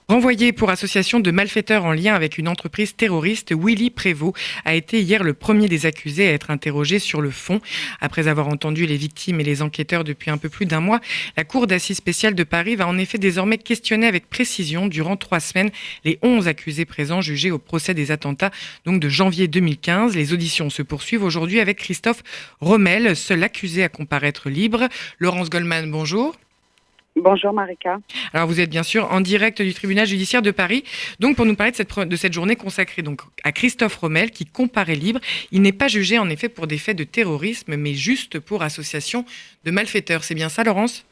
Renvoyé pour association de malfaiteurs en lien avec une entreprise terroriste, Willy Prévost a été hier le premier des accusés à être interrogé sur le fond. Après avoir entendu les victimes et les enquêteurs depuis un peu plus d'un mois, la Cour d'assises spéciale de Paris va en effet désormais questionner avec précision durant 3 semaines les 11 accusés présents jugés au procès des attentats donc de janvier 2015. Les auditions se poursuivent aujourd'hui avec Christophe Romel, seul accusé à comparaître libre. Laurence Goldman, bonjour. Bonjour Marika. Alors vous êtes bien sûr en direct du tribunal judiciaire de Paris, donc pour nous parler de cette journée consacrée donc à Christophe Romel qui comparaît libre. Il n'est pas jugé en effet pour des faits de terrorisme, mais juste pour association de malfaiteurs. C'est bien ça, Laurence ?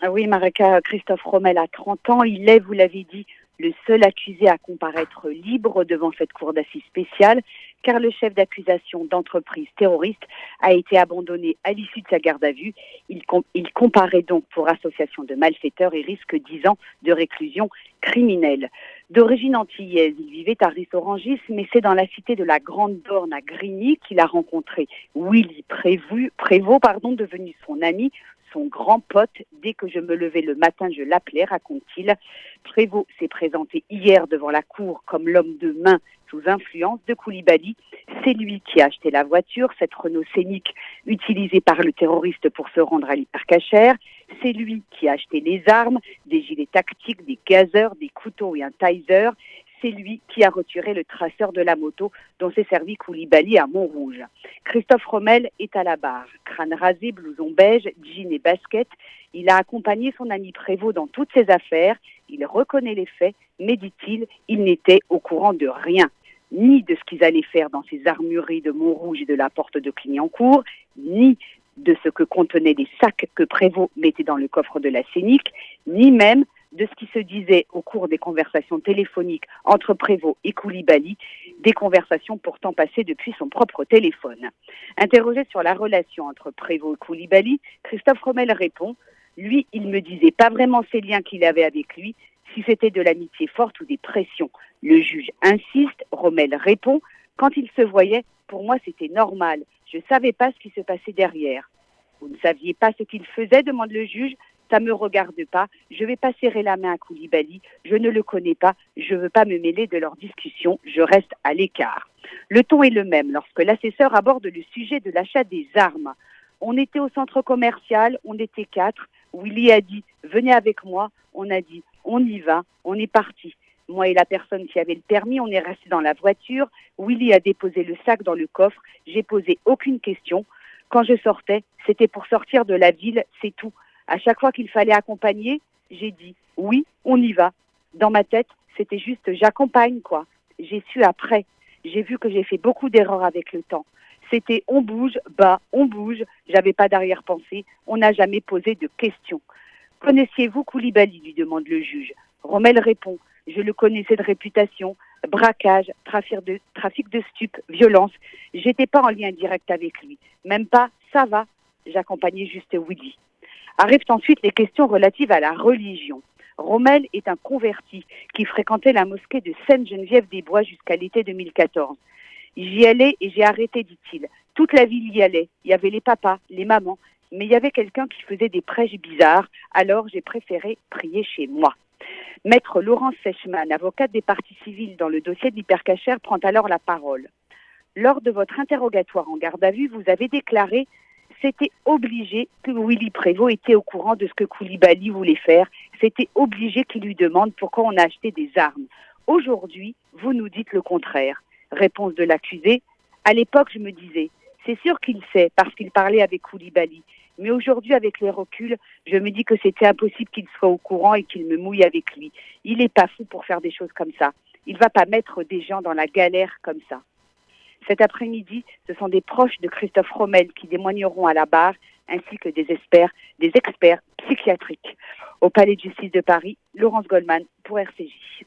Ah oui Marika, Christophe Romel a 30 ans. Il est, vous l'avez dit, le seul accusé à comparaître libre devant cette cour d'assises spéciale, car le chef d'accusation d'entreprise terroriste a été abandonné à l'issue de sa garde à vue. Il comparaît donc pour association de malfaiteurs et risque 10 ans de réclusion criminelle. D'origine antillaise, il vivait à Rissorangis, mais c'est dans la cité de la Grande Borne à Grigny qu'il a rencontré Willy Prévost, devenu son ami, son grand pote. Dès que je me levais le matin, je l'appelais, raconte-t-il. Prévost s'est présenté hier devant la cour comme l'homme de main sous influence de Koulibaly. C'est lui qui a acheté la voiture, cette Renault Scénic utilisée par le terroriste pour se rendre à l'hypercachère. C'est lui qui a acheté les armes, des gilets tactiques, des gazeurs, des couteaux et un taser. C'est lui qui a retiré le traceur de la moto dont s'est servi Koulibaly à Montrouge. Christophe Romel est à la barre. Crâne rasé, blouson beige, jean et basket. Il a accompagné son ami Prévost dans toutes ses affaires. Il reconnaît les faits, mais dit-il, il n'était au courant de rien. Ni de ce qu'ils allaient faire dans ces armureries de Montrouge et de la porte de Clignancourt, ni de ce que contenaient les sacs que Prévost mettait dans le coffre de la Scénic, ni même de ce qui se disait au cours des conversations téléphoniques entre Prévost et Koulibaly, des conversations pourtant passées depuis son propre téléphone. Interrogé sur la relation entre Prévost et Koulibaly, Christophe Romel répond « Lui, il me disait pas vraiment ces liens qu'il avait avec lui, si c'était de l'amitié forte ou des pressions. » Le juge insiste, Romel répond « Quand ils se voyaient, pour moi c'était normal, je ne savais pas ce qui se passait derrière. » « Vous ne saviez pas ce qu'il faisait ?» demande le juge. « Ça ne me regarde pas, je ne vais pas serrer la main à Koulibaly, je ne le connais pas, je ne veux pas me mêler de leur discussion, je reste à l'écart. » Le ton est le même lorsque l'assesseur aborde le sujet de l'achat des armes. On était au centre commercial, on était 4, Willy a dit « Venez avec moi », on a dit « On y va », on est parti. Moi et la personne qui avait le permis, on est resté dans la voiture, Willy a déposé le sac dans le coffre, j'ai posé aucune question. Quand je sortais, c'était pour sortir de la ville, c'est tout. À chaque fois qu'il fallait accompagner, j'ai dit « Oui, on y va ». Dans ma tête, c'était juste « j'accompagne » quoi. J'ai su après. J'ai vu que j'ai fait beaucoup d'erreurs avec le temps. C'était « on bouge, bah, on bouge ». J'avais pas d'arrière-pensée. On n'a jamais posé de questions. « Connaissiez-vous Koulibaly ?» lui demande le juge. Romel répond « Je le connaissais de réputation. Braquage, trafic de stupes, violence. J'étais pas en lien direct avec lui. Même pas « ça va ». J'accompagnais juste Willy. Arrivent ensuite les questions relatives à la religion. Romel est un converti qui fréquentait la mosquée de Sainte-Geneviève-des-Bois jusqu'à l'été 2014. J'y allais et j'ai arrêté, dit-il. Toute la ville y allait. Il y avait les papas, les mamans, mais il y avait quelqu'un qui faisait des prêches bizarres, alors j'ai préféré prier chez moi. Maître Laurence Sechman, avocate des parties civiles dans le dossier de l'hypercachère, prend alors la parole. Lors de votre interrogatoire en garde à vue, vous avez déclaré c'était obligé que Willy Prévost était au courant de ce que Koulibaly voulait faire. C'était obligé qu'il lui demande pourquoi on a acheté des armes. Aujourd'hui, vous nous dites le contraire. Réponse de l'accusé. À l'époque, je me disais, c'est sûr qu'il sait parce qu'il parlait avec Koulibaly. Mais aujourd'hui, avec les reculs, je me dis que c'était impossible qu'il soit au courant et qu'il me mouille avec lui. Il n'est pas fou pour faire des choses comme ça. Il ne va pas mettre des gens dans la galère comme ça. Cet après-midi, ce sont des proches de Christophe Romel qui témoigneront à la barre, ainsi que des experts psychiatriques. Au Palais de justice de Paris, Laurence Goldman pour RCJ.